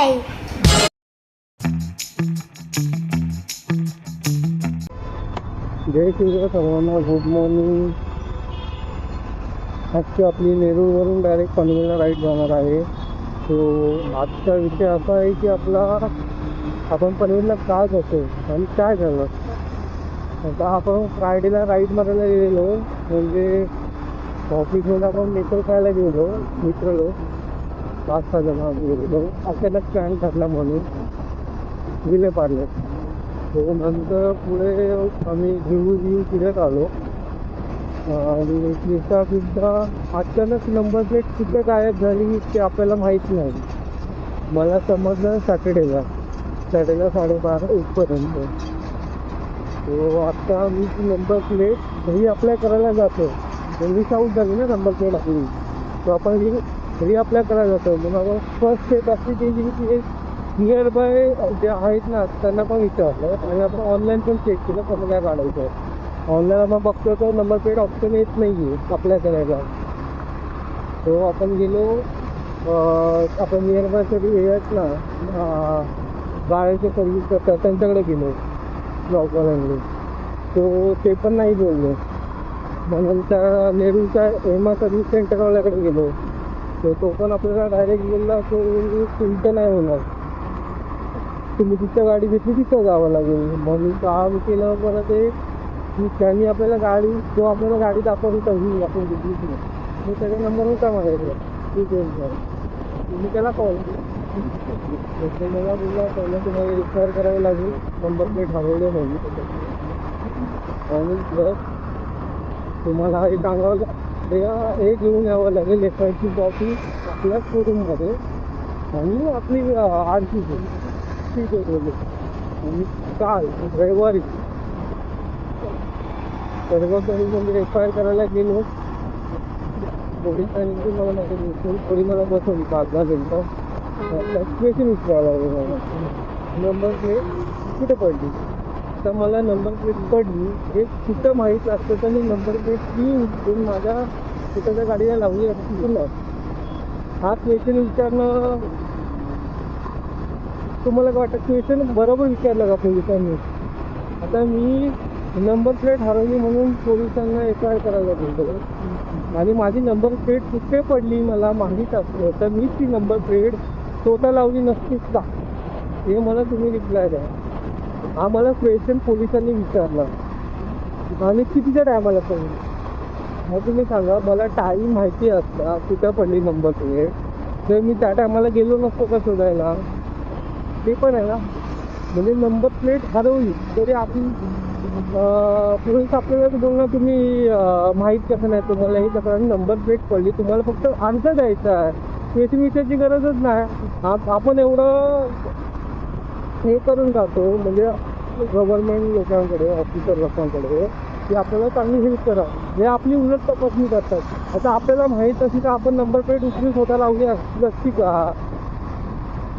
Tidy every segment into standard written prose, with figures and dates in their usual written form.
आहे. जय शिवराय सर्वांना, good morning. आजची आपली नेरूळवरून डायरेक्ट पनवेलला राईड जाणार आहे. सो आजचा विषय असा आहे की आपण पनवेलला का जातो आणि काय झालं. आता आपण फ्रायडेला राईड मारायला गेलेलो, म्हणजे ऑफिसमध्ये आपण मित्र खायला गेलो, मित्र लोक 5-6 जण आम्ही गेलेलो. अचानक प्लॅन ठरला म्हणून विले पाडले. तो नंतर पुढे आम्ही जीव फिरत आलो आणि पिझ्झा अचानक नंबर प्लेट कुठे गायब झाली ते आपल्याला माहीत नाही. मला समजलं सॅटर्डेला 12:30-1 तो आता मी ती नंबर प्लेट घरी अप्लाय करायला जातो. मिस आऊट झाली ना नंबर प्लेट आपली, तो आपण घरी अप्लाय करायला जातो. मग फर्स्ट स्टेप अशी केली की नियर बाय जे आहेत ना त्यांना पण विचारलं आणि आपण ऑनलाईन पण चेक केलं कसं काय काढायचं आहे. ऑनलाईन आपण बघतो तर नंबर प्लेट ऑप्शन येत नाही आहे अप्लाय करायला. तो आपण गेलो, आपण नियर बाय सगळी हे आहेत ना गाड्याचे सर्व्हिस करतात त्यांच्याकडे गेलो जॉबवाल्यांकडे. ते पण नाही बोलले. मग नंतर नेरूळच्या एमा सर्व्हिस सेंटरवाल्याकडे गेलो. तो पण आपल्याला डायरेक्ट बोलला तो तुमचं नाही होणार, तुम्ही तिथं गाडी घेतली तिथं जावं लागेल. म्हणून काम केलं. परत त्यांनी आपल्याला गाडी दाखवली होती आपण घेतलीच नाही. मी त्याचा नंबर होता माझ्याकडे, ठीक आहे तुम्ही त्याला कॉल मला बोलला पहिलं तुम्हाला रिपेअर करावं लागेल, नंबर प्लेट हरवले नाही आणि प्लस तुम्हाला हे सांगावं हे घेऊन यावं लागेल एफआयची कॉपी आपल्या शोरूममध्ये आणि आपली RC ठीक आहे बोलले. आणि काल रविवारी सर्व काही म्हणजे FIR करायला गेलो. पोलिसांनी मला बसवली 5-10 मिनिटं. क्वेश्चन विचारायला लागले मला, नंबर प्लेट कुठे पडली. तर मला नंबर प्लेट पडली हे कुठं माहीत असतं तर मी नंबर प्लेट मी उचलून माझ्या स्वतःच्या गाडीला लावली असती. हा क्वेश्चन विचारणं तुम्हाला काय वाटतं, क्वेश्चन बरोबर विचारलं का पोलिसांनी. आता मी नंबर प्लेट हरवली म्हणून पोलिसांना FIR करायला गेलो आणि माझी नंबर प्लेट कुठे पडली मला माहीत असलं तर मी ती नंबर प्लेट स्वतः लावली नसतीच का, हे मला तुम्ही रिप्लाय द्या. हा मला क्वेश्चन पोलिसांनी विचारला आणि कितीच्या टायमाला पडली. मग तुम्ही सांगा, मला टाईम माहिती असता कुठं पडली नंबर प्लेट तर मी त्या टायमाला गेलो नसतो का शोधायला. ते पण आहे ना, म्हणजे नंबर प्लेट हरवली तरी आपण पोलीस आपल्याला बोलणार तुम्ही माहीत कसं नाही तुम्हाला हे कसं नंबर प्लेट पडली. तुम्हाला फक्त आन्सर द्यायचा आहे, क्वेश्चन विचारायची गरजच नाही. आपण एवढं हे करून जातो म्हणजे गव्हर्नमेंट लोकांकडे, ऑफिसर लोकांकडे की आपल्याला चांगली हेल्प करा, हे आपली उलट तपासणी करतात. आता आपल्याला माहीत असती का आपण नंबर प्लेट उचलून स्वतः लावली असती का,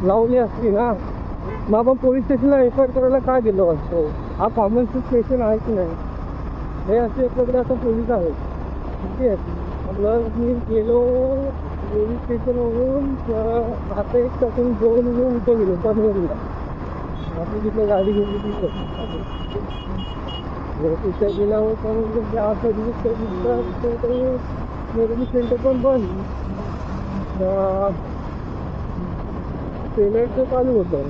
लावली असती ना. मग आपण पोलीस स्टेशनला FIR करायला का गेलो असतो. हा कॉमन सेन्स क्वेश्चन आहे की नाही. हे असे आपल्याकडे आता पोलीस आहेत, ठीक आहे. आपलं मी गेलो पोलीस स्टेशनवरून आता 1 तासून 2 उठं गेलो पनवेलला. आपली तिथं गाडी घेऊन तिथं गेल्यावर पण त्या सर्व्हिस सेंटर पण बंद, पेमेंटचं चालू होतं.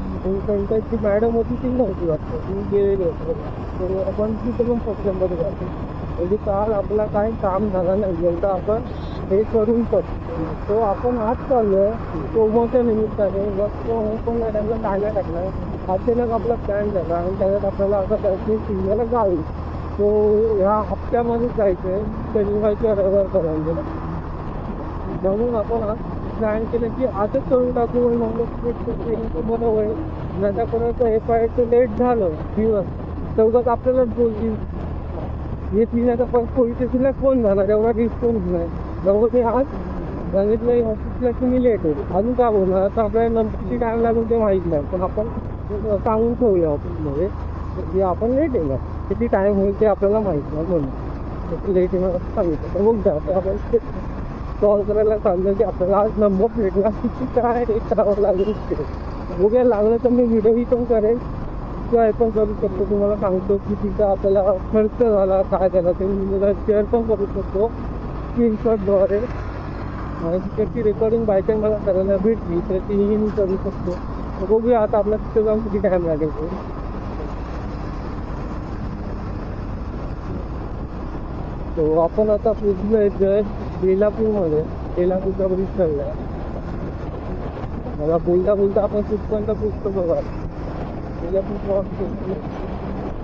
त्यांची मॅडम होती ती नव्हती वाटतं, मी गेलेलो होतो. तर आपण तिथं पण फंक्शनमध्ये जातो. म्हणजे काल आपला काही काम झालं नाही एकदा आपण हे करून तो आपण आज चाललो आहे सोमवारच्या निमित्ताने. पण मॅडमला टाळ्या टाकला. अचानक आपला प्लॅन झाला आणि त्याच्यात आपल्याला असं त्याची सिंगाला जावी. तो ह्या हप्त्यामध्येच जायचं आहे शनिवारच्या रविवारपर्यंत. म्हणून आपण आज प्लॅन केलं की आजच करून टाकू. बरोबर आहे, नाही कोणाचं FIR लेट झालं दिवस तेवढंच आपल्यालाच बोलतील. हे पिण्याचा पण पोलीस स्टेशनला कोण जाणार, एवढा रिस्पॉन्स नाही. बरोबर ते आज सांगितलं ऑफिसला की मी लेट होईल, अजून का बोलणार. आता आपल्याला नंबरची टाईम लागून ते माहीत नाही, पण आपण सांगून ठेवलं ऑफिसमध्ये की आपण लेट येणार. किती टाईम होईल ते आपल्याला माहीत नाही म्हणून लेट येणार असं सांगितलं. तर मग जातं आपण सॉल्व करायला सांगितलं की आपल्याला आज नंबर प्लेटला किती काय हे करावं लागेल. बघूया लागलं तर मी व्हिडिओही पण करेल किंवा हे पण करू शकतो. तुम्हाला सांगतो की तिथं आपल्याला खर्च झाला काय झाला ते मी तुम्हाला शेअर पण करू शकतो स्क्रीनशॉटद्वारे. आणि तिकडची रेकॉर्डिंग बायचान्स मला करायला भेटली तर तीही मी करू शकतो. तर बघूया आता आपल्या तिथं जाऊन किती टाईम लागेल ते. तो आपण आता पोचलोय जस्ट बेलापूरमध्ये. बेलापूरचा ब्रिज चाललाय. मला बोलता बोलता आपण कुठपर्यंत पोचतो बघा. बेलापूर क्रॉस करतो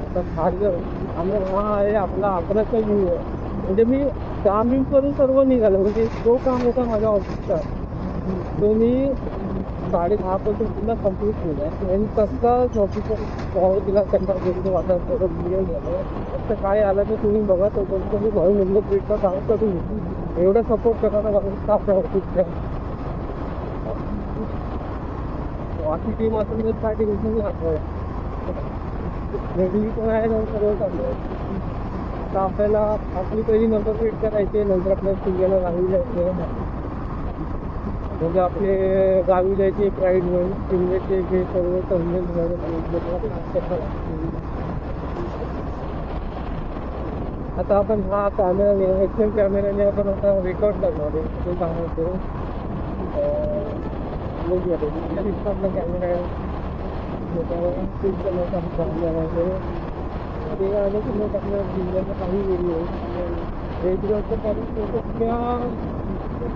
आता खाली. आणि हा आहे आपला आग्राचा व्ह्यू आहे. म्हणजे मी काम करून सर्व निघालो. म्हणजे जो काम होता माझ्या ऑफिसचा तो मी 10:30 पुन्हा कम्प्लीट केला. आणि तसाच ऑफिसर कॉल केला त्यांना बोलतो आता सगळं क्लिअर झालं. फक्त काय आलं तर तुम्ही बघा तोपर्यंत मी भाऊ नंबर प्लेटला काम करून घेतो. एवढा सपोर्ट करायला मला स्टाफ आहे ऑफिसच्या. बाकी टीम असेल तर काय टेन्शन नाही. वेगळी पण आहे ना सर्व चांगलं. तर आपल्याला आपली पहिली नंबर प्लेट करायची. नंतर आपल्याला सिंगलला गावी जायचं. म्हणजे आपले गावी जायचे प्राईड होईल सिंगलचे हे सर्व समजेल. आता आपण हा कॅमेराने एक्शन कॅमेराने आपण आता रेकॉर्ड करणार आहे. ते सांगतो आपला कॅमेरा आहे. ते आलं की मग आपल्या जिल्ह्याचा काही व्हिडिओ रेग्युलरचं कारण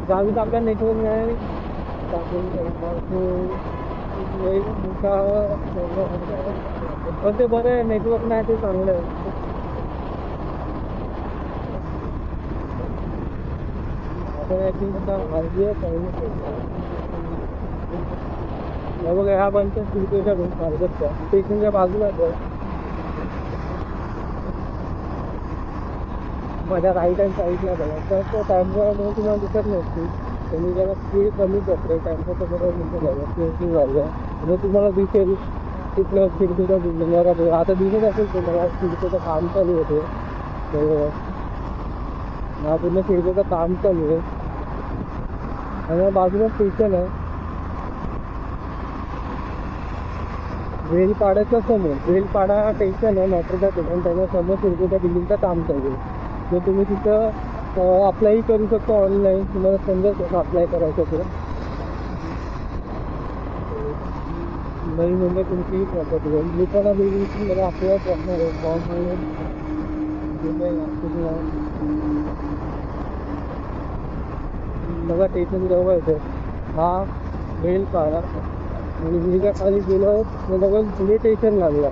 गावीत आपल्या नेटवर्क नाही टाकून पण ते बरं आहे. नेटवर्क नाही ते चांगलं आहे. आपण ॲक्च्युली आता हार्डवेअर बघा ह्या बनच्या स्टेशनच्या मार्गेटच्या स्टेशनच्या बाजूलाच आहे. माझ्या राईट हँड साईडला बघा तर तो टाईममुळे तुम्हाला दिसत नसते. तुम्ही जरा स्पीड कमी करते टाईमचं तर बरोबर मिळतं झालं स्पेसिंग झालं. मग तुम्हाला दिसेल तिथलं खिडकीचा बिल्डिंग आता दिसत असेल तुम्हाला खिडकीचं काम चालू होते. तर हा पूर्ण खिडकीचं काम चालू आहे. आणि बाजूला स्टेशन आहे. वेलपाड्याच्या समोर वेलपाडा स्टेशन आहे मेट्रोच्या ठिकाण. त्याच्या समोर खिडकीच्या बिल्डिंगचं काम चालू आहे. तर तुम्ही तिथं अप्लायही करू शकतो ऑनलाईन. तुम्हाला समजेल कसं अप्लाय करायचं ते. नवीन म्हणजे तुमची प्रॉपर्टी होईल. लिपाणा बिल्डिंगची मला आपल्याला करणार आहे फॉर्म बघा स्टेशन जवळ येते. हा वेलपाडा आणि विहिरीच्या खाली गेलं बघा पुणे स्टेशन लागला.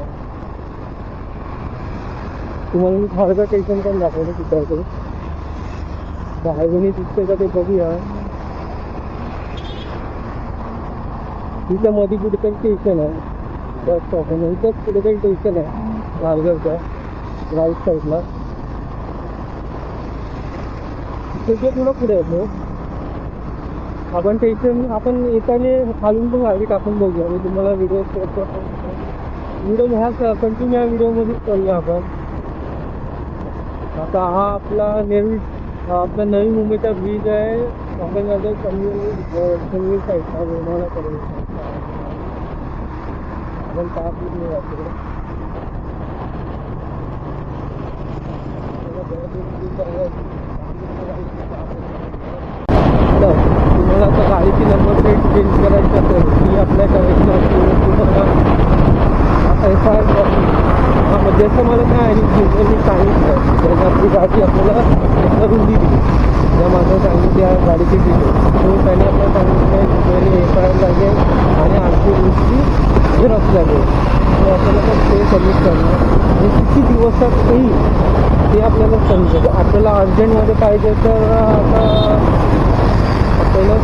तुम्हाला मी खारघर स्टेशन पण दाखवलं तिथं. बाहेरून दिसते का ते बघूया. तिथं मध्ये कुठेतरी स्टेशन आहे बस स्टॉप आहे. इथंच कुठेतरी स्टेशन आहे खारघरच्या राईट साईडला. तिथे थोडं पुढे येतो आपण स्टेशन. आपण येताना खालून पण गाडी टाकून बघूया. मी तुम्हाला व्हिडिओ ह्या कंटिन्यू या व्हिडिओमध्येच करूया आपण. आता हा आपला आपला नवी मुंबईचा ब्रिज आहे. अहमदनगर पनवेल साईडला लोणावळ्याकडे आपण पूर्ण जातो. तुम्हाला आता गाडीची नंबर प्लेट चेंज करायची असेल की अप्लाय करायची असेल तुम्हाला FIR जसं मला काय आहे मी सांगितलं त्याच्या आपली गाडी आपल्याला करून दिली. ज्या माझं सांगितली त्या गाडीची डिटेल तो त्याने आपल्याला सांगितलं FIR लागेल आणि आणखी गोष्टी झेरॉक्स लागेल. तो आपल्याला पण ते सबमिट करणार आणि किती दिवसात येईल ते आपल्याला समजेल. आपल्याला अर्जंटमध्ये पाहिजे तर आता आपल्याला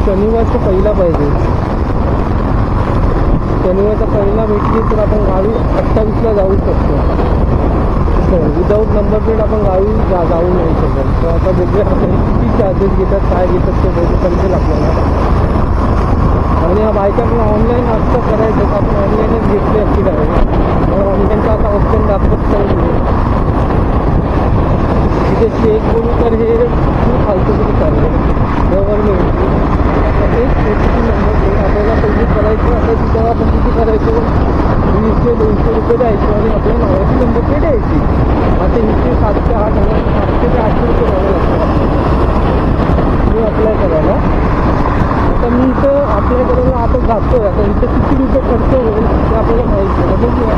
शनिवारचं पहिला पाहिजे. शनिवारचा पहिला भेटली तर आपण गावी 28ला जाऊ शकतो. विदाऊट नंबर प्लेट आपण गावी जाऊ नाही शकत. तर आता बघूया आपण किती चार्जेस घेतात काय घेतात ते बघू समजेल आपल्याला. आणि हा बाईक आपण ऑनलाईन असतं करायचं तर आपण ऑनलाईनच घेतली असती डायरेक्ट. मला ऑनलाईनचा आता ऑप्शन दाखवत नाही. तिथे चेक करू तर हे खूप फालतू किती चाललं गव्हर्नमेंट. आता तेच नंबर प्लेट आपल्याला पहिली करायचं आता तिथं रुपये द्यायचे आणि आपल्या नावाची नंबर प्लेट द्यायची. आता इथे 7 ते 8 हजार, 700 ते 800 रुपये द्यावे लागतात मी अप्लाय करायला. आता मी इथं अप्लाय करायला आता जातो आहे. आता इथं किती रुपये खर्च होईल ते आपल्याला माहीत नाही. बघूया.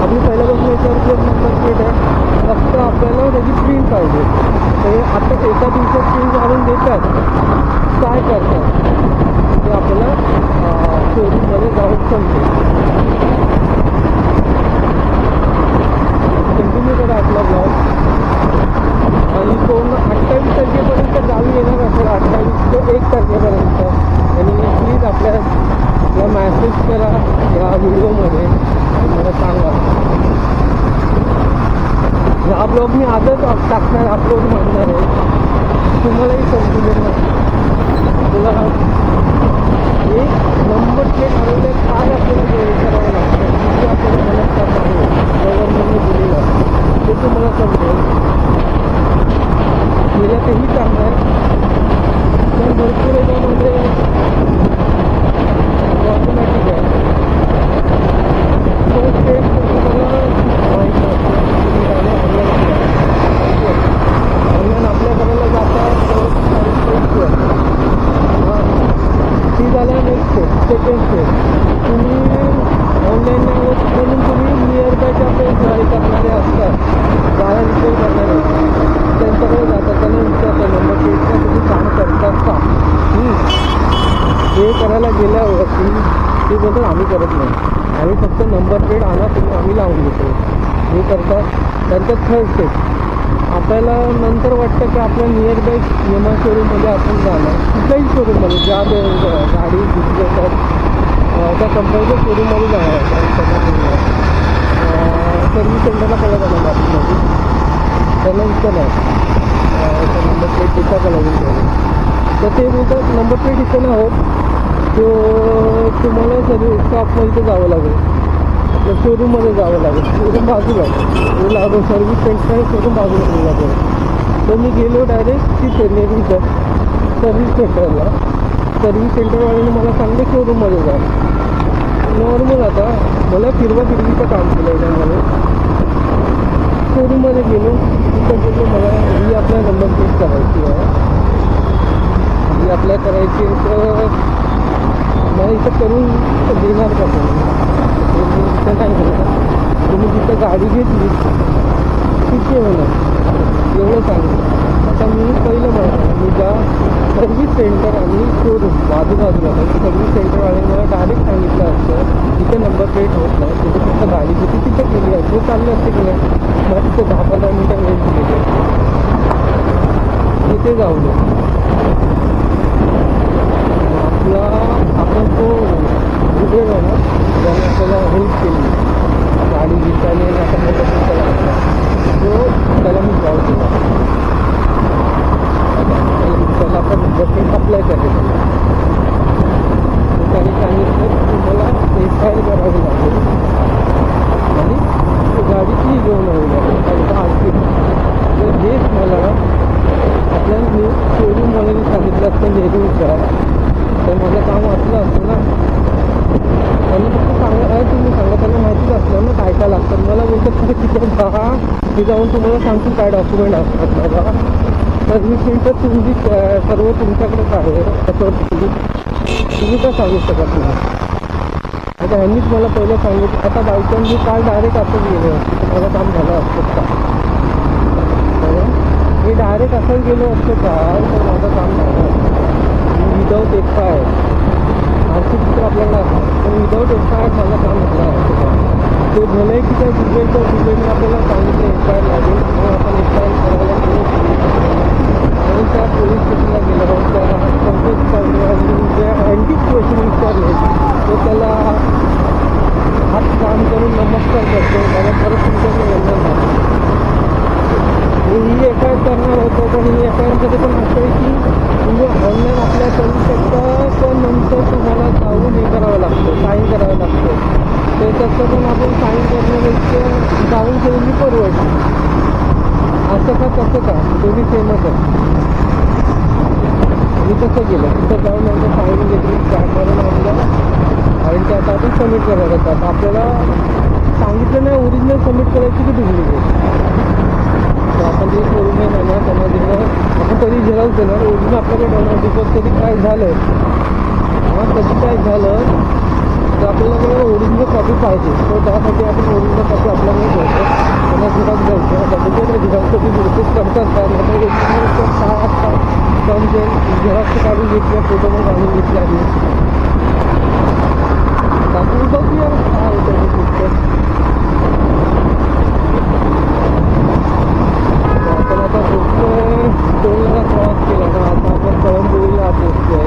आपली पहिल्यापासून याच्यावर नंबर प्लेट आहे, फक्त आपल्याला त्याची प्रिंट पाहिजे. ते आता एका दिवसात प्रिंट काढून देतात, काय करतात ते आपल्याला शोरूममध्ये जाऊन समजेल. कंटिन्यू करा आपला ब्लॉग. आणि 28 तारखेपर्यंत गावी येणार असेल, 28 ते 1 तारखेपर्यंत, आणि प्लीज आपल्याला मॅसेज करा या व्हिडिओमध्ये आणि मला सांगा. हा ब्लॉग मी आजच टाकणार, अपलोड म्हणणार आहे, तुम्हालाही समजून ना. तुला एक नंबर प्लेट हरवले काय आपल्याला करावं लागतं, किती आपल्याला मदत करणार आहे गव्हर्नमेंटने दिलेलं ते तुम्हाला समजेल. गेल्या तेही चांगलं आहे, पण भरपूर याच्यामध्ये ऑटोमॅटिक आहे. तो स्टेट तुम्हाला माहीत नसतं, तुम्ही ऑनलाईन अप्लाय करायला जातात. ती झाल्या नेक्स्ट स्टेप. सेकंड स्टेप, तुम्ही ऑनलाईन नाही होत म्हणून तुम्ही नियर बायच्या आपले गाडी करणारे असतात, गाड्या रिपेअर करणारे, त्यांच्याकडे जातात, त्यांना विचारतात नंबर प्लेटचं तुम्ही काम करतात का. हे करायला गेल्यावरती ते बोलतात आम्ही करत नाही, आम्ही फक्त नंबर प्लेट आणा तुम्ही, आम्ही लावून देतो. हे करतात. त्यांचं थर्ड स्टेप, आपल्याला नंतर वाटतं की आपल्या नियर बाय यमा शोरूममध्ये आपण जाणार, कुठल्याही शोरूममध्ये ज्या गाडी घेतली तर त्या कंपनीच्या शोरूममध्ये जाणार. त्यांना सर्व्हिस सेंटरला पहिला जाणार बातमीमध्ये, त्यांना इथं नाही नंबर प्लेट तिथं का लागून ठेवलं तर ते बोलतात नंबर प्लेट इथं नाही होत, तो तुम्हाला शॉपमध्ये जावं लागेल, आपल्या शोरूममध्ये जावं लागेल. शोरूम बाजूला लागून सर्व्हिस सेंटर आहे, शोरूम बाजूला लागेल. तर मी गेलो डायरेक्ट तिथे नेहमीचं सर्व्हिस सेंटरला. सर्व्हिस सेंटरवाल्याने मला सांगले शोरूममध्ये जा. नॉर्मल आता मला फिरवीचं काम केलं याच्यामध्ये. शोरूममध्ये गेलो, तिथं गेलो, मला ही आपल्या नंबर प्लेट करायची आहे, ही अप्लाय करायची आहे. तर मला इथं करून देणार का तुम्ही, इथं नाही होणार, तुम्ही जिथं गाडी घेतली तिथे होणार, एवढं सांगितलं. आता मी पहिलं म्हणतो, मी ज्या सर्व्हिस सेंटर आणि शोरूम बाजूबाजूला सर्व्हिस सेंटरवाले मला डायरेक्ट सांगितलं असतं तिथे नंबर प्लेट होत नाही, तिथे फक्त गाडी किती तिथं केली आहे, तो चालले असते की नाही, मग तिथे 10-15 मिनटं वेळ दिलेली तिथे जाऊ दे. आपला आपण तो उद्योग आहे ना, ज्याने आपल्याला हेल्प केली गाडी घेताना, आता मोठा लागला तो, त्याला मी कॉल केला, त्याला आपण बसेट अप्लाय करायचं. त्यांनी सांगितलं तुम्हाला FIR करावी लागेल आणि गाडीची घेऊन यावी लागेल, त्यांचा आणखी. तर हेच मला आपल्या शोरूमवाल्याने सांगितलं असतं नेहमीच्या, तर माझं काम वाचलं असतं ना. त्यांनी फक्त तुम्ही सांगा, त्यांना माहितीच असलं ना काय काय लागतं. मला बोलतात की तिकडे जा, मी जाऊन तुम्हाला सांगतो काय डॉक्युमेंट असतात बाबा. सर्व्हिस सेंटर तुमची सर्व तुमच्याकडेच आहे, त्याच्यावर तुम्ही का सांगू शकत नाही. आता ह्यांनीच मला पहिलं सांगितलं. आता बायचान्स मी काल डायरेक्ट असंच गेलो असतो तर माझं काम झालं असतं का, मी डायरेक्ट असंच गेलो असतो काल तर माझं काम झालं असतं. विदाऊट FIR आर्थिक चित्र आपल्याला असतं, पण विदाऊट FIR माझं काम झालं असतं का. ते भलं आहे की त्या डिबेटने आपल्याला सांगितलं FIR लागेल, म्हणून आपण FIR करायला गेलो आणि त्या पोलीस स्टेशनला गेलो. त्या पंकज जे अँटिक क्वेश्चन विचारले तो त्याला हात काम करून नमस्कार करतो, मला परत तुमच्याकडे येणार नाही. ही FIR करणार होतो, पण ही FIRमध्ये पण असं आहे की तुम्ही ऑनलाईन अप्लाय करू शकता, पण नंतर तुम्हाला जाऊन हे करावं लागतं, साईन करावं लागतं. तर त्याचं पण आपण साईन करण्यापेक्षा जाऊन केलेली परवडते. असं का तसं का दोन्ही सेमच आहे. मी कसं गेलं तिथं जाऊन नंतर साईन घेतली, कॅमेरा लावला आणि ते आता आपण सबमिट करायला जातात. आपल्याला सांगितलं नाही ओरिजिनल सबमिट करायची की डुप्लिकेट. तर आपण जे ओरिजिनल आहे ना त्यांना दिलं, आपण कधी झेरॉक्स देणार ओरिजिनल आपल्याकडे ठेवणार. बिकॉज कधी काय झालं कधी काय झालं तर आपल्याला ओरिजिनल कॉपी पाहिजे. तर त्यासाठी आपण ओरिजिनल कॉपी आपल्याकडे ठेवतो, त्यांना झेरॉक्स द्यायचं. त्याच्याकडे झेरॉक्स कधी बिलकुल करतात का नाही ओरिजिनल झेरॉक्स काढून घेतल्या, फोटो पण काढून घेतल्या आधी दाखवून बघूया काय होतं ते पुढचं. आपण आता पोचलोय टोलला क्रॉस केला ना, आता आपण कळंबोलीला पोचलोय.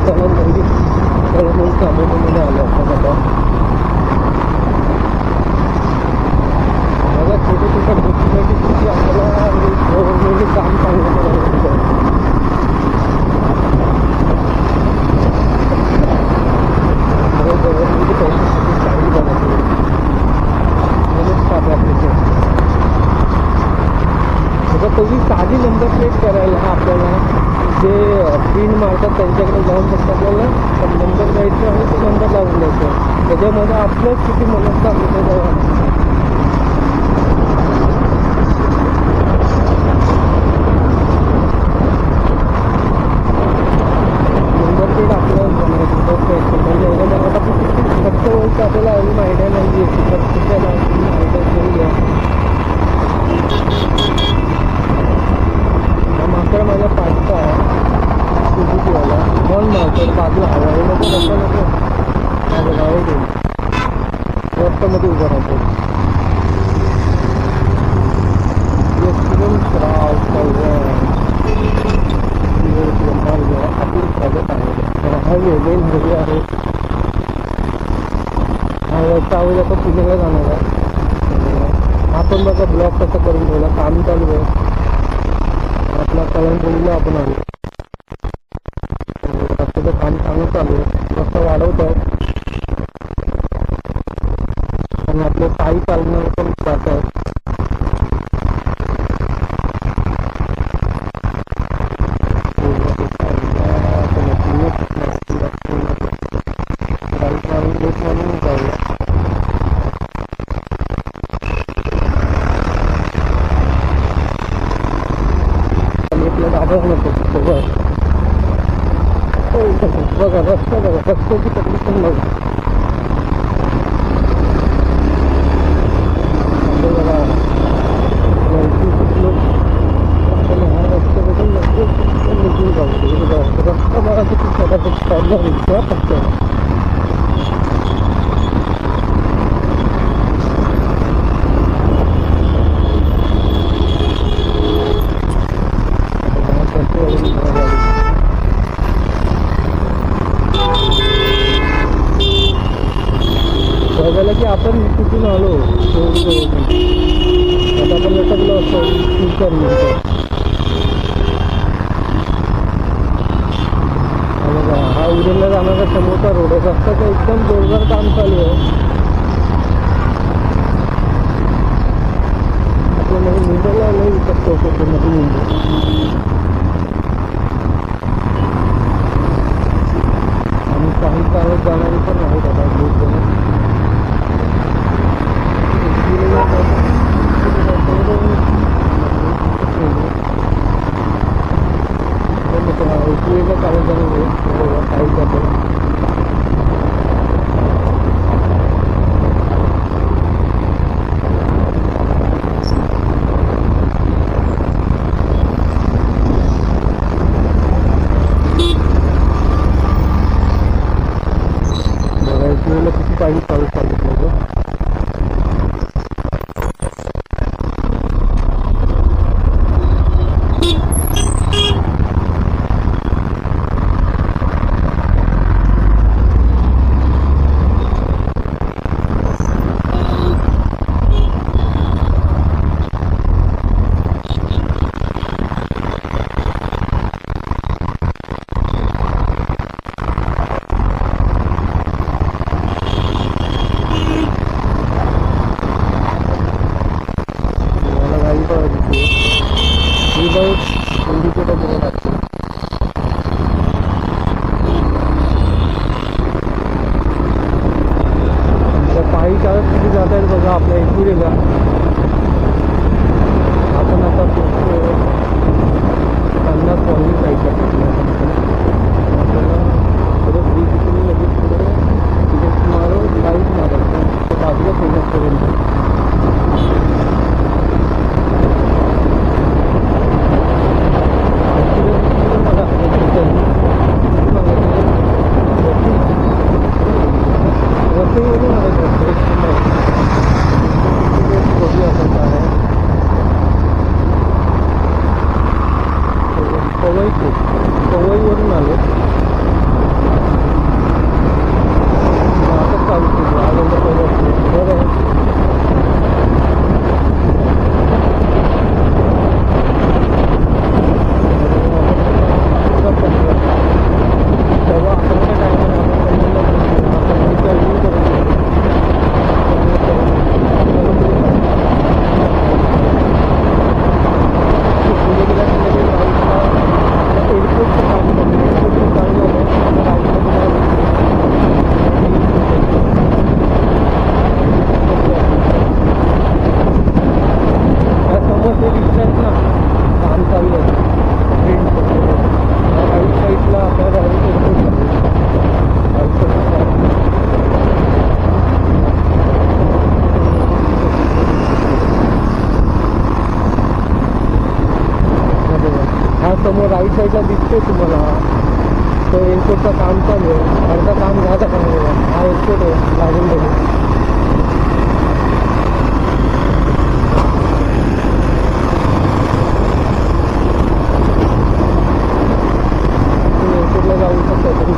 कळंबोली तांबोलीमध्ये आलो आपण आता. मला छोट्या छोट्या गोष्टीसाठी किती आपल्याला काम चांगलं करायचं. तशी साधी नंबर प्लेट करायला आपल्याला जे प्रिंट मारतात त्यांच्याकडे जाऊन फक्त आपल्याला नंबर द्यायचं आणि तो नंबर लावून द्यायचं. त्याच्यामध्ये आपलंच किती मनस्ताप होतं तेव्हा. नंबर प्लेट आपल्याला बनायचं म्हणजे आता किती खर्च होईल आपल्याला अजून आयडिया नाही आहे. प्रत्येकाला आयडिया घेऊया. मात्र माझा पाचचा सुजुकीवाला मन मारतो बाजूला हवाई नको नको नको माझं गाव घेऊन रस्त्यामध्ये उभं राहतो. आपली स्वागत आहे. हा वेगळी नदी आहे. हा रस्ता आवाज आता पुण्याला जाणार आहे. आपण बघा ब्लॉक कसं करून ठेवला, काम चालू आहे. आपला कळंबोलीला आपण आलो. रस्त्याचं काम चांगलं चालू आहे. रस्ता वाढवत आहे आणि आपले पायी चालणार पण जात आहेत. बघा रस्ता बघा, रस्त्याची कंडिशन बघा. बघा हा रस्त्यापासून निघून जाऊ. रस्ता बघा किती फटाफट चालला रिक्षा फक्त. बघायला की आपण कुठून आलो आता आपण लटकलो असतो हा उद्याला जाणारा समोरचा रोड आहे. रस्त्याचं एकदम जोरदार काम चालू आहे. आपल्याला मुंबईला नाही विकत मध्ये मुंबई आणि काही चालत जाणारी पण आहेत आता खूप जण. चालत जाणार काही जातं. किती पाणी चालू सांगितलं. आलो आपल्या एकुरीला. आपण आता पोहोचतो 50 कॉलनी साईडला आपल्याला परत ब्रिज इकडे लगेच पुढे तिथे मारो लाईट मारायचं बाजूला फेमसपर्यंत. पवईवरून आलो. आता चालू केलं आनंद बरं. तेव्हा आपण त्या समोर राईट साईडला दिसतोय तुम्हाला तो एअरपोर्टचं काम चालू आहे. अर्धा काम झालं का नाही. हा एअरपोर्ट आहे लागून बघू. एअरपोर्टला जाऊ शकतो तरी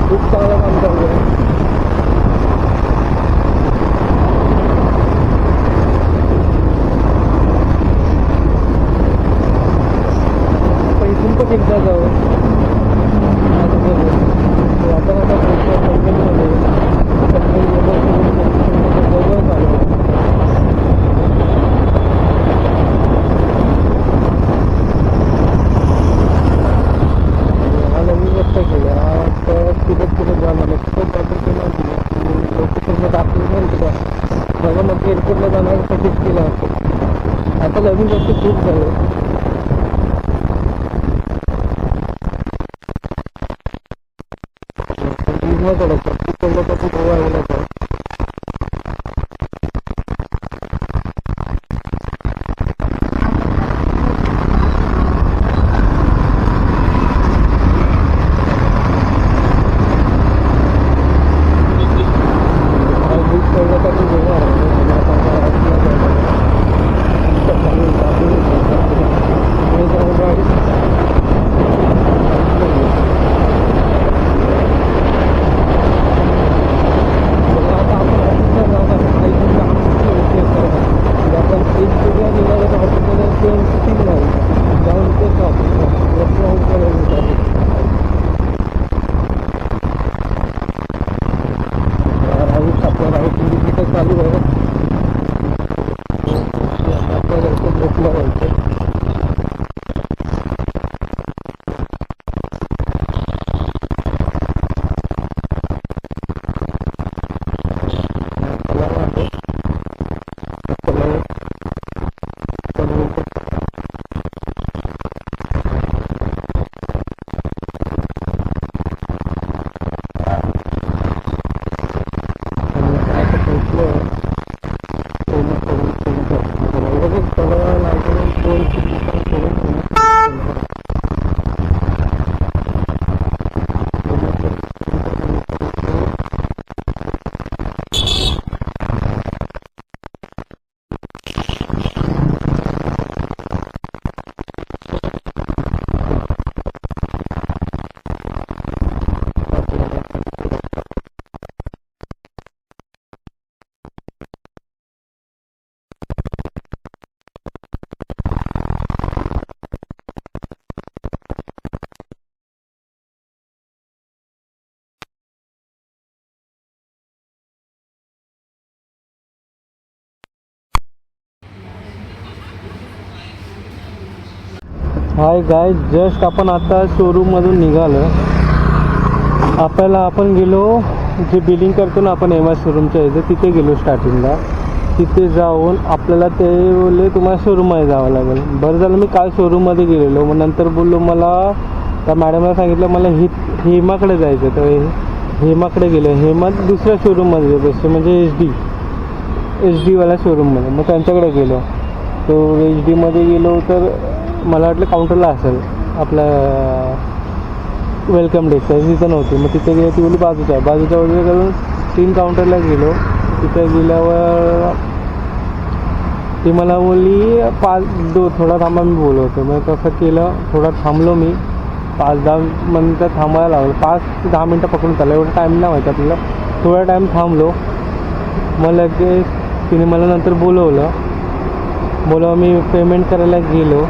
खूप चांगलं काम चालू आहे. एकदा जाऊ आपण आता पोहोचलो कंपनीमध्ये. जवळच आलो. हा नवीन रस्ता केला. आता फिरत जाणार खूपच जास्त केला लोकेशनला दाखवलं नाही तुला बघा. मग एअरपोर्टला जाण्यासाठीच केला. आता नवीन रस्ते खूप झाले. हाय गाइस, जस्ट आपण आता शोरूम मधून निघालो. आपण गेलो जे बिलिंग करतो ना आपण एम आय शोरूमच्या इथे, तिथे गेलो स्टार्टिंगला. तिथे जाऊन आपल्याला ते बोलले तुम्हाला शोरूममध्ये जावं लागेल. बरं झालं मी काल शोरूममध्ये गेलेलो. मग नंतर बोललो मला त्या मॅडमला सांगितलं मला हेमाकडे जायचं. तर हेमाकडे गेलो. हेमा दुसऱ्या शोरूममध्ये बसतो म्हणजे एच डीवाल्या शोरूममध्ये. मग त्यांच्याकडे गेलो. तो एच डीमध्ये गेलो तर मला वाटलं काउंटरला असेल आपल्या वेलकम डेस्क आहे, तिथं नव्हती. मग तिथे गेलो. ती बोली बाजूच्या वगैरे करून 3 काउंटरला गेलो. तिथे गेल्यावर ती मला बोलली थोडा थांबा मी बोलवतो. मग तसं केलं. थोडा थांबलो मी. 5-10 मिनटं थांबायला लागलं. 5 ते 10 मिनटं पकडून चाललं. एवढा टाईम नाही माहिती आपल्याला. थोडा टाईम थांबलो. मग लगेच तिने मला नंतर बोलवलं. मी पेमेंट करायला गेलो.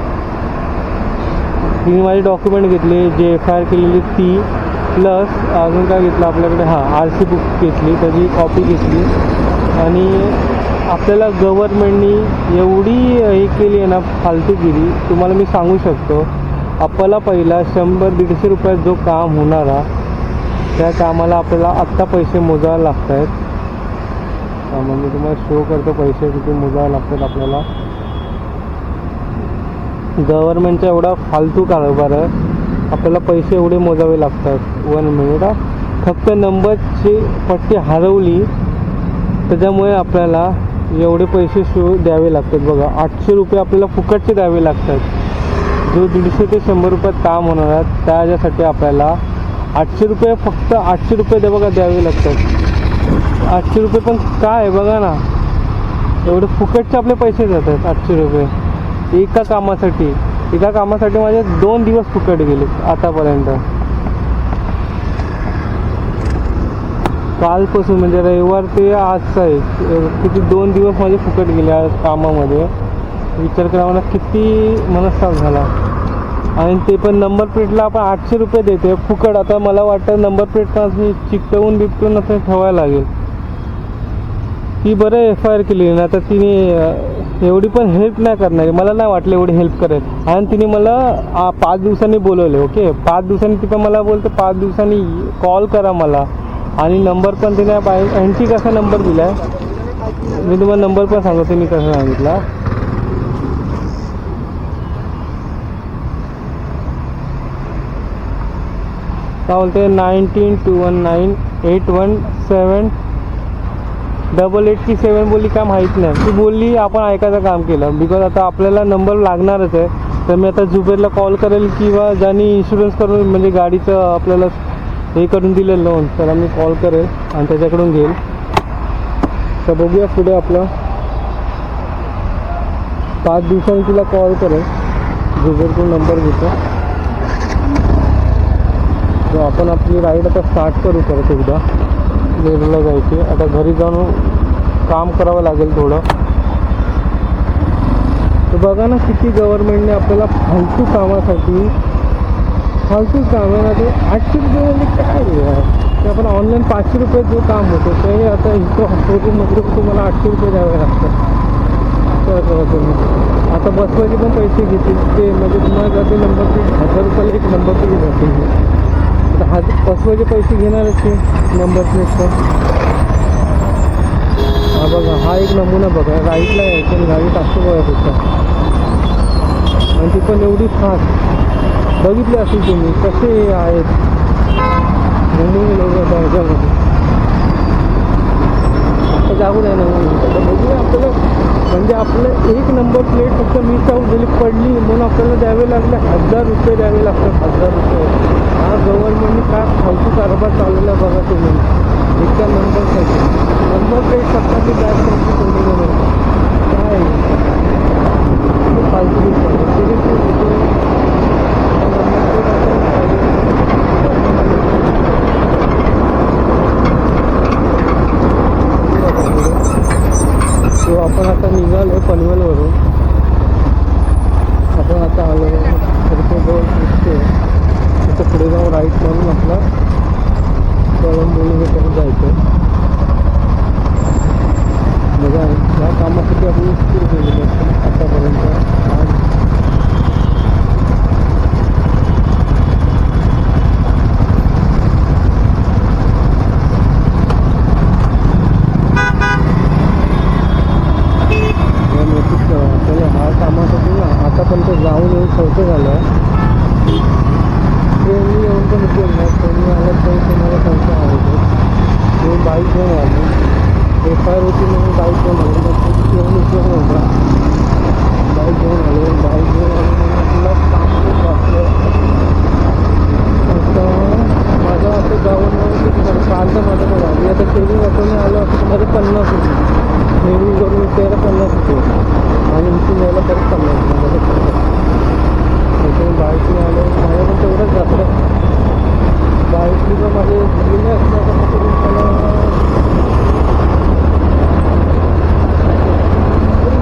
तिने माझे डॉक्युमेंट घेतले, जे एफ आय आर केलेली ती, प्लस अजून काय घेतलं आपल्याकडे, RC बुक घेतली, त्याची कॉपी घेतली. आणि आपल्याला गव्हर्नमेंटनी एवढी हे केली आहे ना फालतूगिरी, तुम्हाला मी सांगू शकतो. आपल्याला पहिला 100-150 रुपयात जो काम होणारा, त्या कामाला आपल्याला आत्ता पैसे मोजावे लागत आहेत. त्यामुळे मी तुम्हाला शो करतो पैसे किती मोजावे लागतात आपल्याला. गव्हर्नमेंटचा एवढा फालतू कारभार आहे, आपल्याला पैसे एवढे मोजावे लागतात. 1 मिनिट. फक्त नंबरची पट्टी हरवली त्याच्यामुळे आपल्याला एवढे पैसे द्यावे लागतात. बघा 800 रुपये आपल्याला फुकटचे द्यावे लागतात. जो 150 ते 100 रुपयात काम होणार आहे त्याच्यासाठी आपल्याला 800 रुपये, फक्त 800 रुपये द्यावे लागतात. 800 रुपये पण काय आहे बघा ना, एवढे फुकटचे आपले पैसे जातात. 800 रुपये एका कामासाठी माझे 2 दिवस फुकट गेले आतापर्यंत. कालपासून म्हणजे रविवार ते आजचा आहे, किती 2 दिवस माझे फुकट गेले आज कामामध्ये. विचार करा मला किती मनस्ताप झाला. आणि ते पण नंबर प्लेटला आपण 800 रुपये देते फुकट. आता मला वाटतं नंबर प्लेटला चिकटवून असं ठेवायला लागेल. ती बरं एफ आय आर केली ना, तर तिने एवढी पण हेल्प नाही करणार. मला नाही वाटलं एवढी हेल्प करेल. आणि तिने मला 5 दिवसांनी बोलवले. ओके, 5 दिवसांनी ती पण मला बोलते 5 दिवसांनी कॉल करा मला. आणि नंबर पण तिने एंट्री कसा नंबर दिला आहे, मी तुम्हाला नंबर पण सांगतो मी कसा सांगितला. काय बोलते 1921981788 की 7 बोलली काय माहीत नाही. ती बोलली आपण ऐकायचं काम केलं. बिकॉज आता आपल्याला नंबर लागणारच आहे. तर मी आता जुबेरला कॉल करेल किंवा ज्यांनी इन्शुरन्स करून म्हणजे गाडीचं आपल्याला हे करून दिलं लोन, त्याला मी कॉल करेल आणि त्याच्याकडून घेईल. तर बघूया पुढे आपलं 5 दिवसांनी तिला कॉल करेल. जुबेरकडून नंबर घेतो. तर आपण आपली राईड आता स्टार्ट करू परत एकदा. वेरूळला जायची. आता घरी जाऊन काम करावं लागेल थोडं. तर बघा ना किती गव्हर्नमेंटने आपल्याला फालतू कामासाठी फालतू काम आहे ना. ते 800 रुपये म्हणजे काय ते आपण ऑनलाईन 500 रुपये जो काम होतं ते आता इथं शोरूममध्ये तुम्हाला 800 रुपये द्यावे लागतात. आता बसवायचे पण पैसे घेतील ते, म्हणजे तुम्हाला जाते नंबर प्लेट 1000 रुपयाला एक नंबर प्लेट जाते. बसवायचे पैसे घेणारच ते नंबर प्लेटचा. हा बघा, हा एक नमुना बघा. राईटला यायचं गाडी टाकतो बघा त्याचा. आणि ती पण एवढी फास्ट. बघितले असेल तुम्ही कसे आहेत नमुने लोक ह्याच्यामध्ये. आता जाऊ द्या नमुने. बघूया आपल्याला, म्हणजे आपलं एक नंबर प्लेट फक्त मिस आऊट झाली पडली म्हणून आपल्याला द्यावे लागले 1000 रुपये द्यावे लागतात. 1000 रुपये. हा गव्हर्नमेंटने काय फालतू कारभार चाललेला बघा तुम्ही. एका नंबरसाठी नंबर प्लेट स्वतःची बॅग त्यांची कोणी बनवतो काय फालतू तो. आपण आता निघालो पनवेलवरून. आपण आता आलो जवळ दिसतो. आता पुढे जाऊन राईट मारून आपला कळंबोलीकडे जायचं. बघा या कामासाठी आपण सुरू केलेलं असतं आतापर्यंत. एक्सपायर होती म्हणून बाईक घेऊन आलो. घेऊन उपयोग नव्हता. बाईक घेऊन आलो तुला काम खूप वाटलं. आता माझं असं जाऊन कालचं माझं पण आली आता सेविंग ऑटोने आलो असं मध्ये 50 होती. सेविंग करून त्याला 50 होते आणि इथून यायला परत 50 त्याच्यामुळे बाईकने आलो. माझ्याकडून तेवढंच जातं. बाईकने पण माझे जुने असल्यापासून करून मला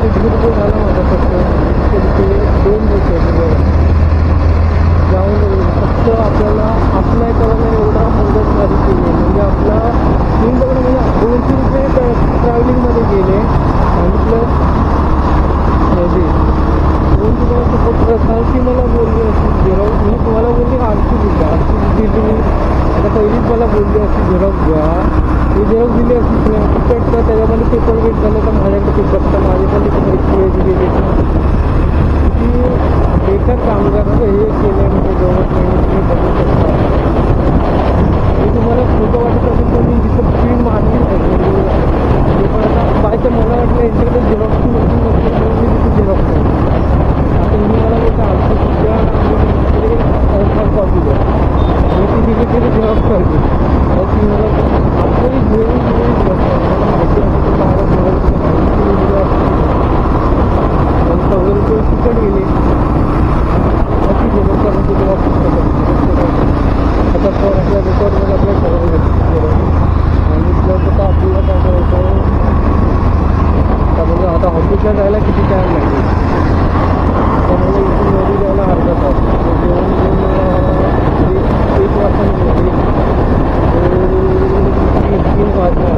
एक्झिक्युटिव्ह झाला माझा फक्त 2 दिवस जाऊन फक्त आपल्याला अप्लाय करायला एवढा मदतगारी केली. म्हणजे आपला म्हणजे 200 रुपये ट्रॅव्हलिंगमध्ये गेले आणि प्लस ह्याची 200 रुपये सपोर्ट करताना ती मला बोलली असती झेरॉक्स. मी तुम्हाला बोलली आरसी दिली मी आता पहिलीच मला बोलली असती झेरॉक्स घ्या. मी झेरॉक्स दिली असती तिकीट तर त्याच्यामध्ये पेपर वेट झालं तर माझ्याकडे पेपर तर माझे पण तिथे परीक्षा गेली किती बेकार कामगार हे केले म्हणजे गव्हर्नमेंट तुम्ही बघू शकता. मी तुम्हाला खोटं वाटत असेल तर मी जिथं स्क्रीन मारली नाही म्हणजे पण आता बायचं मला वाटलं यांच्याकडे झेरॉक्सची मशीन नसते म्हणून मी तिथे झेरॉक्स नाही. आता मी मला बोलतो आमचं सुद्धा कॉपी द्या मी ती दिली तरी झेरॉक्स पाहिजे. तर ती मला आपली घेऊन मला माहिती आहे की बाहेर झेरॉक्सची माहिती दिली असते. 1,000 रुपये तिकट गेले. ती झेरॉक्स करून ती जेव्हा पुस्तक आता तर आपल्या रेकॉर्डमध्ये आपल्या सगळं घेतलं आणि प्लस आता आपल्याला काय करायचं म्हणजे आता ऑफिसला जायला किती टाईम लागेल तर मला इथून घरी जायला अर्धा तास. जेवण घेऊन 1 वाजता निघाली 3 वाजता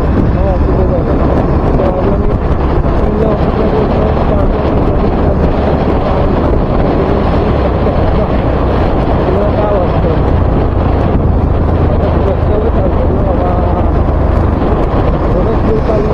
ऑफिसला जायला त्यावेळेला मी 3ला ऑफिसला पोहोचलो. 4 काय वाटतं आता रस्त्यावर चालतो ना बाबा थोडंच लोक आलं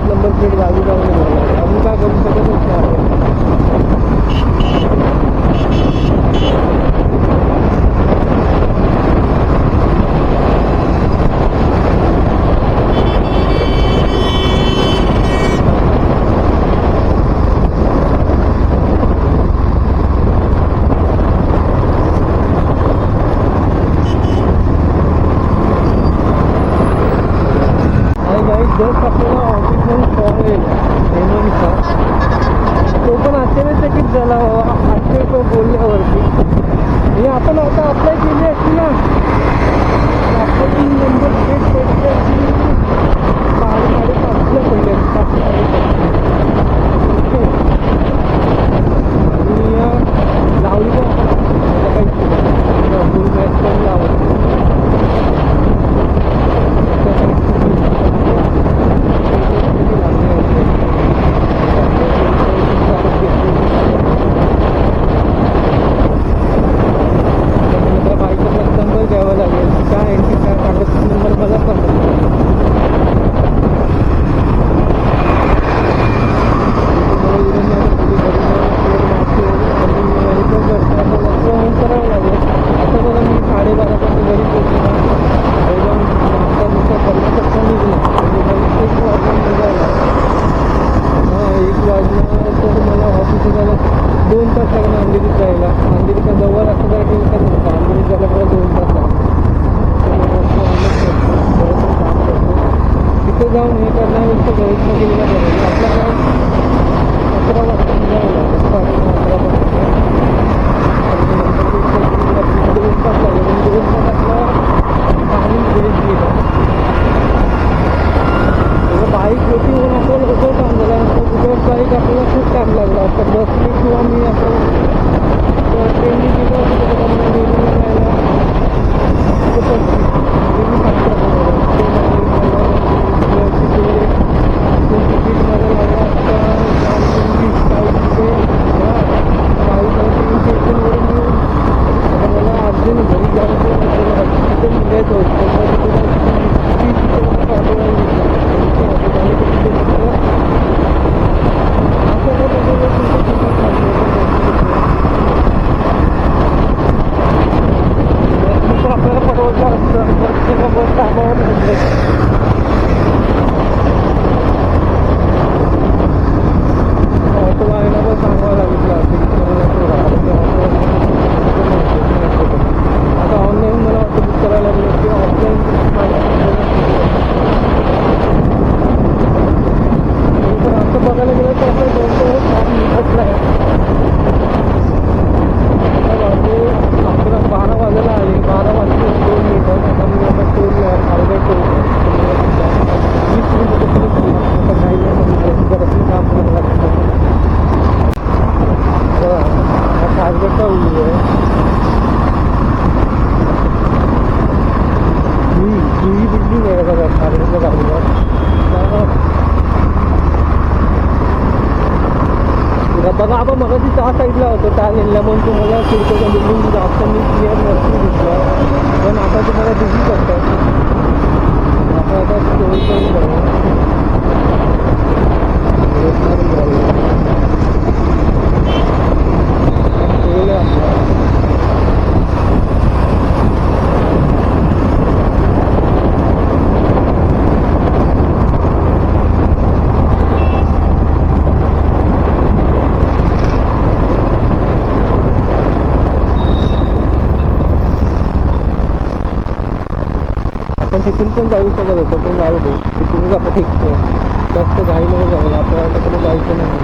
नंबर प्लेट गावी जाऊन आम्ही काय करू शकतच नाही. जस्ट आपल्याला ऑफिसमधून कॉल येईल एमओचा तो पण आश्चर्यचकित झाला आश्चर्य बोलल्यावरती. म्हणजे आपण आता अप्लाय केली असती ना आपल्या 3 नंबर प्लेट पडली असती 5:30ला पडली असती 5:30 आणि लावली पण आपण फुल मॅच पण लावली. घ्यावं लागेल काय एंट्री काय कागद नंबर मला पण करावं लागेल. आता बघा मी 12:30 घरी पोहोचलो जाऊन नाश्ता नुसता करण्याचा निघला म्हणजे 1 वाजता निघाला. 1 वाजला तर मला ऑफिसला जायला 2 तास लागणार. अंधेरीत जायला अंधेरीचा जवळ असं काय टेन्शन नसतं. अंधेरीत जायला मला 2 तास लागतात. तिथे जाऊन हे करण्यापेक्षा प्रयत्न केलेला बरं. आपल्याला 11 वाजता निघावं लागेल 11:30 वाजता 2 तास लागेल. 2 तास आपला पाणी ब्रेक गेला. बाईक होती म्हणून आपल्याला कसं काम झालं कुठं बाईक आपल्याला खूप टाईम लागला. आता बसने किंवा मी आपण ट्रेनने गेलो असं त्याच्यामध्ये रेल्वेला जायला खूपच नेहमी फास्ट तिकीट माझं लागलं असता 20 रुपये बघा आपण मगाशी त्या साईडला होतो त्या लेनला म्हणून तुम्हाला सिडकोचा बिल्डिंग जास्त मी क्लिअर नसतो दिसलं, पण आता तुम्हाला दिसू शकतात. आपण आता स्टोरी तिथून पण जाऊ शकत होतो, पण जाऊ दे. तिथूनच आपण एक जास्त घाईमध्ये जाऊ, आपल्याला तिकडे जायचं नाही.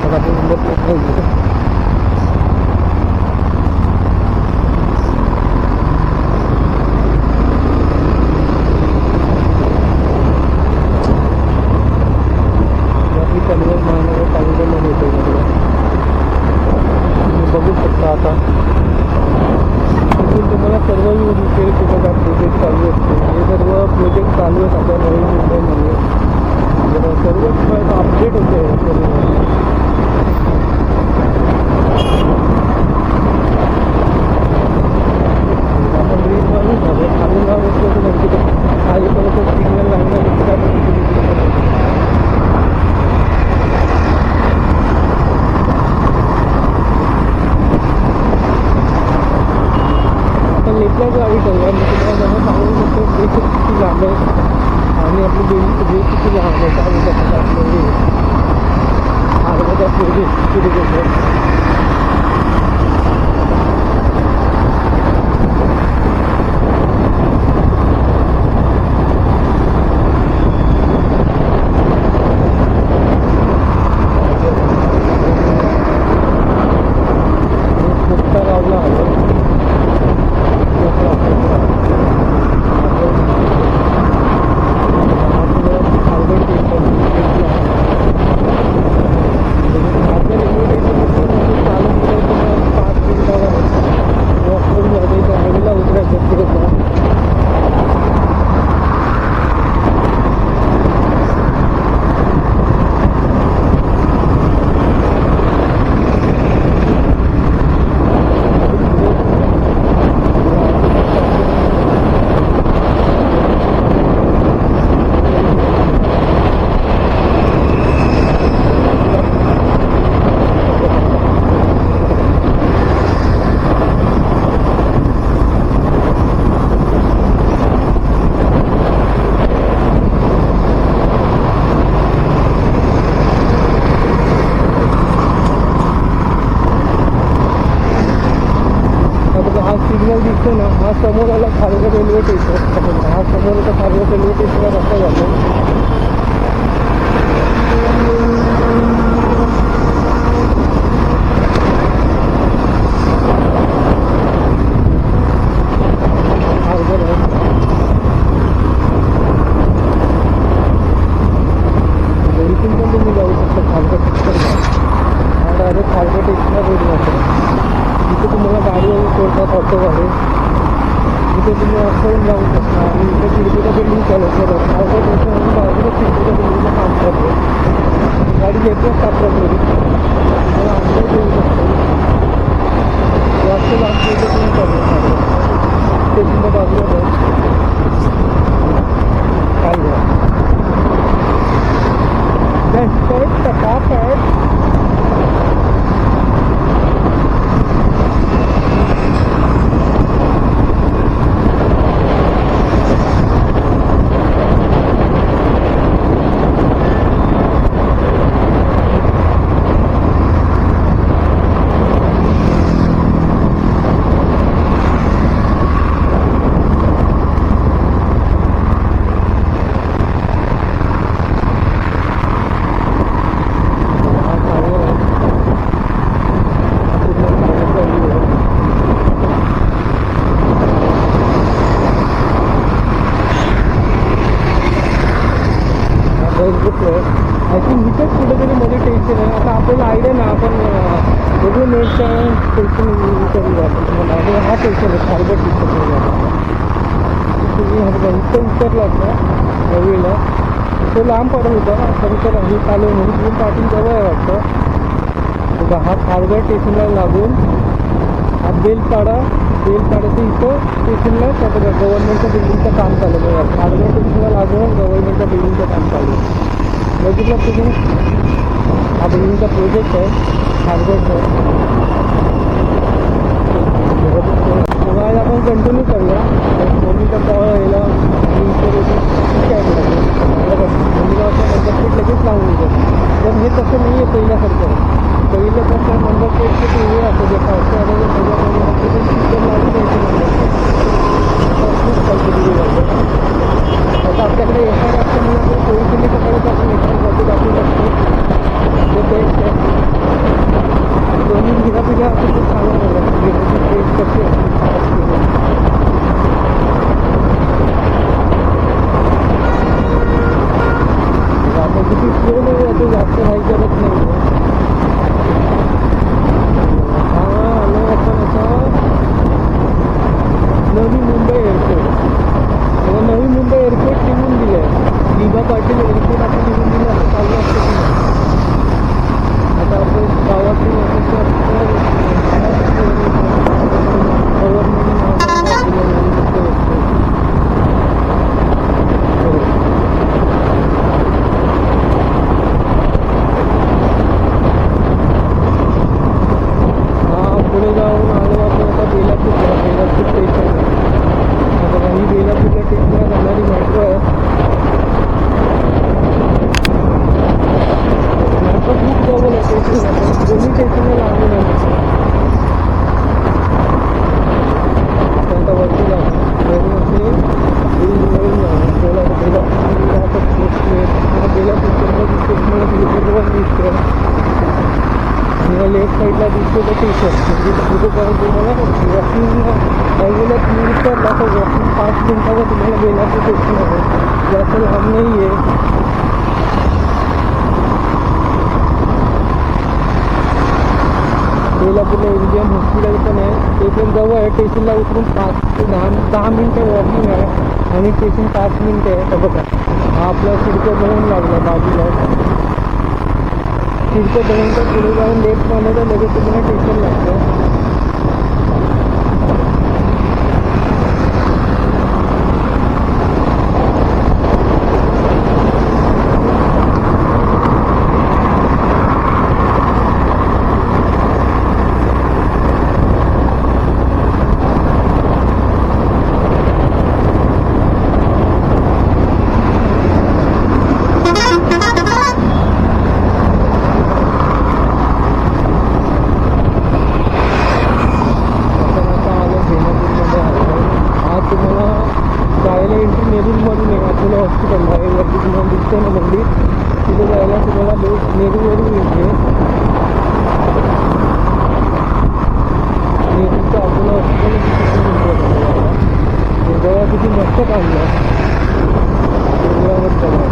मग आपण नंबर प्लेट घेऊ. आपली कन्व्हर्ट महानगर पालिकेमध्ये येतो तुम्ही बघू शकता. आता तिथून तुम्हाला सर्व दिसेल कुठं काय प्रोजेक्ट चालू असते. हे सर्व प्रोजेक्ट चालू आहेत आपल्या नवीन मुंबईमध्ये. सर्व अपडेट होते आपण रील मारून झालं खाली नाव असलं तर नक्की खाली परत सिग्नल लागणार लेटला गाडी करूया. मी तुम्हाला जरा सांगू शकतो ब्रेक किती लांब आहे आणि आपली ब्रेक किती लांब आहे. काय आपल्याला अर्धा प्रोजेक्ट किती घेतो. सिग्नल दिसतो ना, हा समोर आला खारघर रेल्वे स्टेशन. हा समोर आता खारघर रेल्वे स्टेशनला रस्ता जातो. खारघर इथून पण तुम्ही जाऊ शकता खारघर स्टेशन. हा डायरेक्ट खारघर स्टेशनला रोड जातो. इथे तुम्हाला गाडीवर सोडतात ऑटो गाडी. इथे तुम्ही ऑटोहून जाऊ शकता आणि इथे खिडकीचं बिल्डिंग चालू करत खारघर स्टेशनवरून बाजूला खिडकीच्या बिल्डिंगचं काम करतो. गाडी घेतल्याच टाकतात घरी तुम्हाला अंतर देऊ शकतो. जास्त लांब इथे तुम्ही चालू स्टेशनच्या बाजूला जाऊ काय घ्या टॉप आहे. आय थिंक इथेच कुठेतरी मध्ये टेन्शन आहे. आता आपल्याला आयडिया ना, आपण बघू नेटच्या टेन्शन करूया आपण तुम्हाला. आणि हा टेन्शन आहे खारघर स्टेशन. तुम्ही इथं उतरलात ना नवीला तो लांब पडत होता. खरं तर हे चालू म्हणून तुम्ही पाटील जवळ आहे वाटतं. हा खारघर स्टेशनला लागून हा बेलपाड्याच्या इथं स्टेशनला त्याचं गव्हर्नमेंटच्या बिल्डिंगचं काम चालू आहे. खारघर स्टेशनला लागून गव्हर्नमेंटच्या बिल्डिंगचं काम चालू आहे. बघितलं तुम्ही हा बिल्डिंगचा प्रोजेक्ट आहे खारघरचा. आज आपण कंटिन्यू करूया. मम्मीच्या याला ठीक आहे लगेच लावून देतो. पण हे तसं नाही आहे पहिल्यासारखं. पहिलं कसं नंबर प्लेटचे ते हे असं जे पावसा आलेलं पहिल्या सिस्टम लावून द्यायचं. खूप कॉम्पिटेटिव्ह झालं. आता आपल्याकडे एखादं असतं म्हणजे आपण पोलिसांनी पकडायचं आपण एखाद्या दाखवू शकतो. ते बेस्ट आहे. दोन्ही पिढ्या असं खूप चांगलं झालं. टेस्ट कशी आपण किती स्लो नाही याचं जास्त नाही करत नाही. हा आलो आपण आता नवी मुंबई एअरपोर्ट. आता नवी मुंबई एअरपोर्ट निघून दिलं आहे. लिबा पाटील एअरपोर्ट आपण निघून दिलं असं चालू असतं की आता आपण गावातून पुढे जाऊन आलो आपण आता बेलापूर स्टेशन. आता ही बेलापूरच्या स्टेशनला जाणारी मेट्रो आहे. मेट्रो खूप जवळ आहे स्टेशन. आपण दोन्ही स्टेशनला लागून आहे. आता वरती जाऊ वरून लेफ्ट साईडला दिसतो तो स्टेशन. म्हणजे तिथेपर्यंत तुम्हाला वॉकिंग बाजूला तुम्ही उतरला तर वॉकिंग 5 मिनिटावर तुम्हाला बेलापूर स्टेशन आहे. जास्त लांब नाही आहे. बेलापूरला इंडियन हॉस्पिटल पण आहे. ते पण जवळ आहे. स्टेशनला उतरून 5 ते 10 मिनिटं वॉकिंग आहे आणि स्टेशन 5 मिनिटं आहे. तर बघा हा आपला सिडको धरून लागला बाजूला. सिडको धरून तर पुढे जाऊन लेफ्ट मारलं तर लगेच तुम्हाला स्टेशन लागतं. नेरूरमधून आहे. अपोलो हॉस्पिटल आहे वरती तुम्हाला दिसतं ना मंदिर. तिथे जायला तुम्हाला नेरूरवरून येते. नेरूरचं अपोलो हॉस्पिटल गोवा किती मस्त काढलं. गोव्यावर चाललं.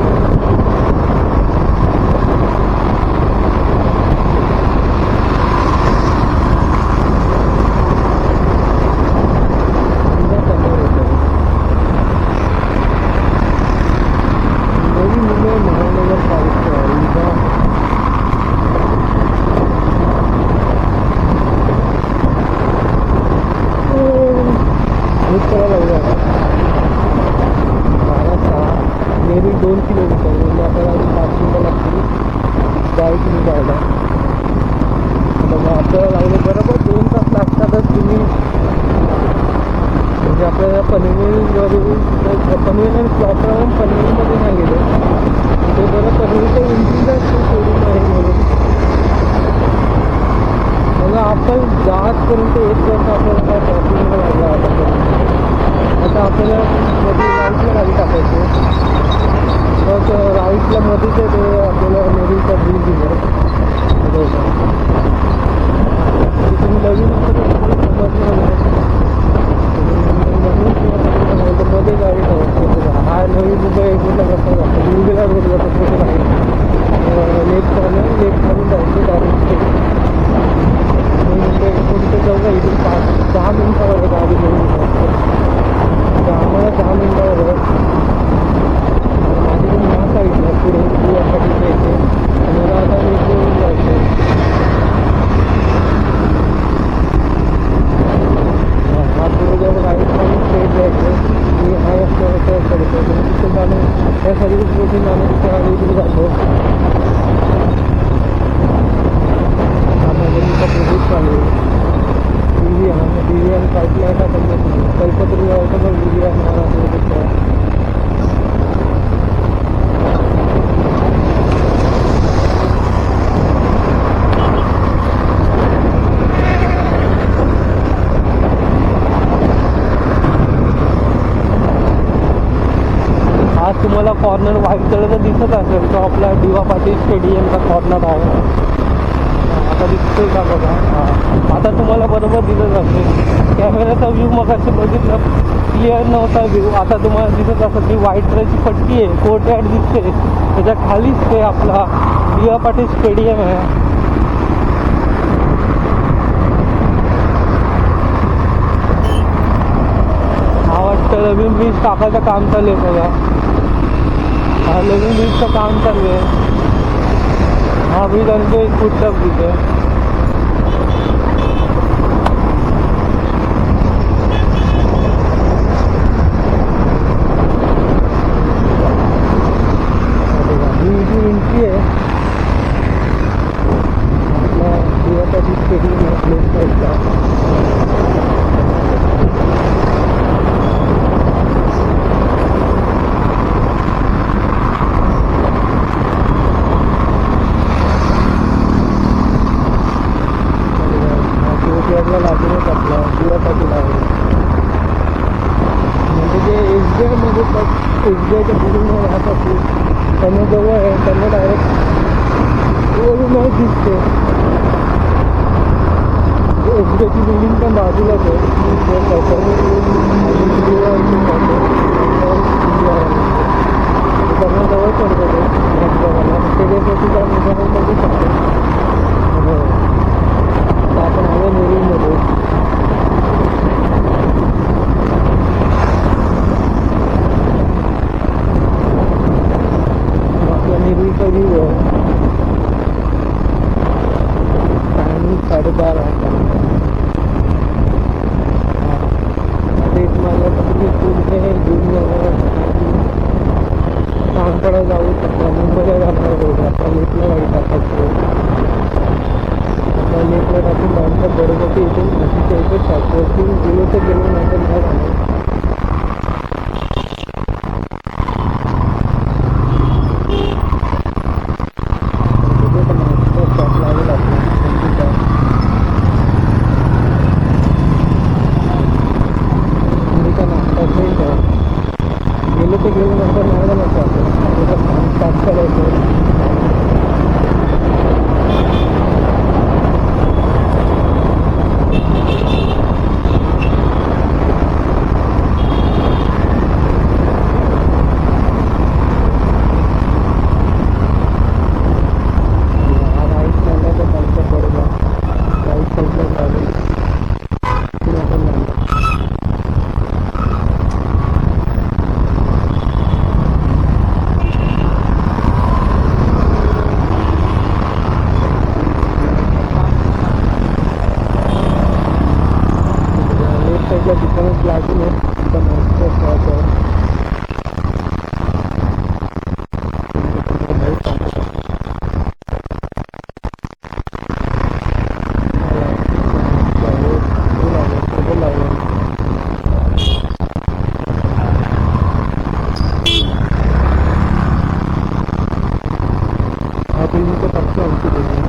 नेरूर 2 किलोमीटर म्हणजे आपल्याला अजून 5 मिनिटं लागतील गाडीतून जायला. आता मग आपल्याला लागले बरोबर 2 तास लागतातच. तुम्ही म्हणजे आपल्याला पनवेल आणि प्रॉपर राहून पनवेलमध्ये नाही गेलं ते बरं. पनवेलच्या उंचीला सोडून आहे म्हणून मला आपण जातपर्यंत 1 तास आपल्याला काय ट्रॅफिकला लागला. आता आपल्याला मध्ये राईटला गाडी टाकायची. तर राईटला मध्येच ते आपल्याला नेरूरचा ब्रिज दिलं. तुम्ही नवीन असं समजलं मध्ये गाडी ठेवायची. हा नवी मुंबई एअरपोर्टला कसं जातं गुरुगेला रोडला तसं आहे. लेफ्ट करून जायचं डायरेक्ट नवी मुंबई एअरपोर्टचं जाऊ का इथून 5-10 मिनिटावर गाडी घेऊन आम्हाला 10 मिनिटावर माझी पण ह्या साईडला पुढे यासाठी जायचे. मला आता मी घेऊन जायचं. तुम्हाला कॉर्नर व्हाईट कलरचा दिसत असेल तो आपला डी वाय पाटील स्टेडियमचा कॉर्नर आहे. आता दिसतोय का बघा. आता तुम्हाला बरोबर दिसत असेल. कॅमेऱ्याचा व्ह्यू मग असे बघितलं क्लिअर नव्हता व्ह्यू. आता तुम्हाला दिसत असेल ती व्हाईट कलरची पट्टी आहे, कोर्टयार्ड दिसते, त्याच्या खालीच ते आपला डी वाय पाटील स्टेडियम आहे. हा वाटतं नवीन ब्रिज टाकायचं काम चालू आहे बघा. हा नवीन ब्रिजचं काम चालू आहे. हा ब्रिज आणि तो एक पुढचा ब्रिज आहे. ही जी एंट्री आहे आपल्या दिवापाटी स्टेडियम प्लेस साईडला. लागूनच आपला दिवापाटील आहे. म्हणजे जे SBI मध्ये SBIच्या बिल्डिंगमध्ये राहत असतील त्यांना जवळ आहे, त्यांना डायरेक्ट वरूनच दिसते. SBIची बिल्डिंग पण बाजूलाच आहे. त्यांना जवळ पडतं ते त्याच्यासाठी त्या मोबाईल बघू शकतो. आपण आलो नेरूळमध्ये. आपला नेरूळचा व्ह्यू आहे. टायमिंग 12:30 आता एक मला तुम्ही पुढे घेऊन सावंतवाडा जाऊ शकता. मुंबईला जाणार होतं आता लेटला गाडी टाकायची. लेटला टाकून बांधतात बरोबर ते इथून नदीच्या इथे शास्त्रवरती गेलो तर गेलो नाही तर नाही जाणार. स्टॉप लागेल आपला नाश्ता फ्रेंड आहे. गेलो तर गेलो नंतर नाही जाणार आपण स्टार्ट करायचं. दुकानच लागून आहे. तिथं मस्त शॉप आहे. हा बिल्डिंगचा पक्ष आमची बिल्डिंग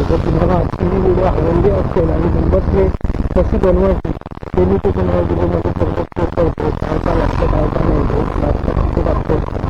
जर तुम्हाला आजची व्हिडिओ आवडली असेल आणि नंबर प्लेट कशी बनवायची ते मी तुम्हाला व्हिडिओमध्ये करतो. काय काय लागतं काय काय नाही लागतं